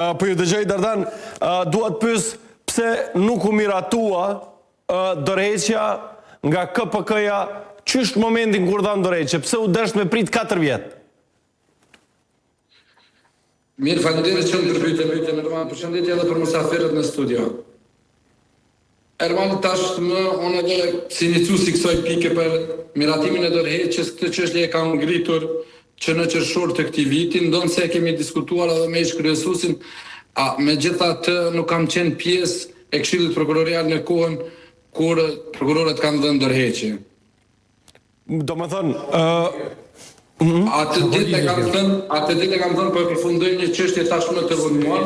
Po ju dëgjoj Dardan, dua të pyes pse nuk u miratua dorëheqja nga KPK-ja qysh momentin kur dhan dorëheqje, pse u dësht me prit 4 vjet? Mirë, faleminderit që më përpyetje Erman, përshëndetje edhe për mysafirët në studio. Erman, tashmë unë edhe si inicuesi kësaj pike për miratimin e dorëheqjes, këtë çështje e kam ngritur që në qershor të këtij viti, ndonë se kemi diskutuar edhe me ish-kryesuesin, megjithatë nuk kam qenë pjesë e Këshillit Prokurorial në kohën kur prokurorët kanë dhënë dorëheqje. Domethënë, atë ditë e kam thënë po përfundoj një çështje tashmë të vënduar,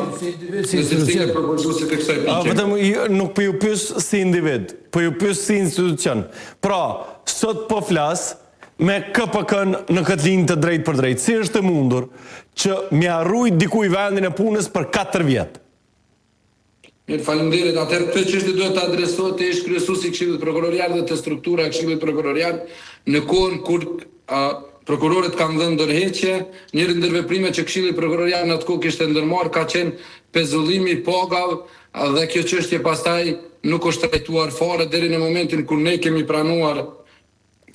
nëse cilë propozuesi të kësaj pike. Vetëm nuk po ju pyes si individ, po ju pyes si institucion. Pra, sot po flas me KPK-n në këtë linjë të drejtë për drejtë. Si është e mundur që mi harruj dikuj vendin e punës për 4 vjet? Mirë, faleminderit. Atëherë këtë çështje duhet të adresohet te ish-kryesuesi i Këshillit Prokurorial dhe te struktura e Këshillit Prokurorial në kohën kur prokurorët kanë dhënë dorëheqje. Njëri ndër veprimet që Këshilli Prokurorial në atë kohë kishte ndërmarrë ka qenë pezullimi i pagave dhe kjo çështje pastaj nuk është trajtuar fare deri në momentin kur ne kemi pranuar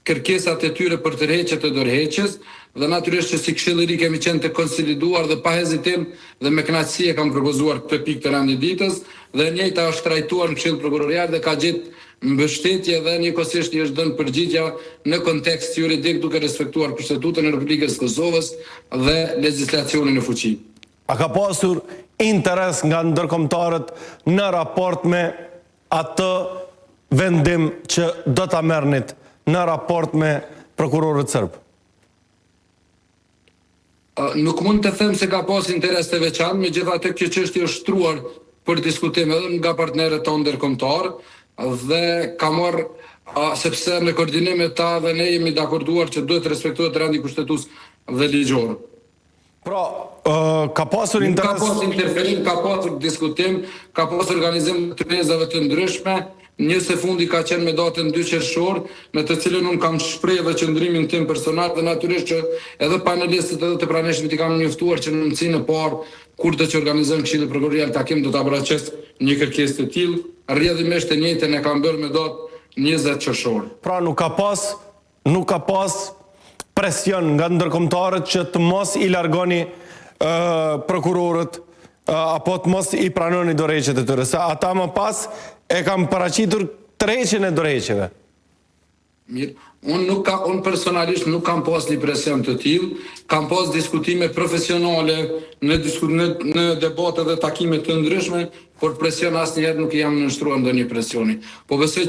kërkesat e tyre për tërheqje të dorëheqjes dhe natyrisht që si Këshilli i Ri kemi qenë të konsoliduar dhe pa hezitim dhe me kënaqësi e kam propozuar këtë pikë të renditës dhe e njëjta është trajtuar në Këshill Prokurorial dhe ka gjetë mbështetje dhe njëkohësisht i është dhënë përgjigja në kontekst juridik duke respektuar Kushtetutën e Republikës Kosovës dhe legjislacionin në fuqi. A ka pasur interes nga ndërkombëtarët në raport me atë vendim që do ta merrnit në raport me prokurorët serb? Nuk mund të them se ka pas interes të veçantë, megjithatë kjo çështje është shtruar për diskutim edhe nga partnerët tonë ndërkombëtar dhe ka marrë sepse në koordinim me ta dhe ne jemi dakorduar që duhet respektohet rendi kushtetues dhe ligjor. Pra, ka pasur interes... Ka pasur interferim, ka pasur diskutim, ka pasur organizim të vezave të ndryshme. Një se fundi ka qenë me datën 2 qershor, në të cilën unë kam shprehë dhe qëndrimin tim personal dhe natyrisht që edhe panelistët edhe të praneshmit i kam njoftuar që në mësinë e parë kur do që organizojmë Këshilli Prokurorial takim do ta paraqes një kërkesë të tillë, rrjedhimisht e njëjtën e kam bërë me datë 20 qershor. Pra nuk ka pas presion nga ndërkombëtarët që të mos i largoni prokurorët apo të mos i pranoni dorëheqjet e tyre, se ata më pas e kam paraqitur tërheqjen e dorëheqjeve. Mirë, unë personalisht nuk kam pas një presion të tillë, kam pas diskutime profesionale në debate dhe takime të ndryshme, por presion asnjëherë nuk jam nënshtruar ndonjë presioni. Po besoj që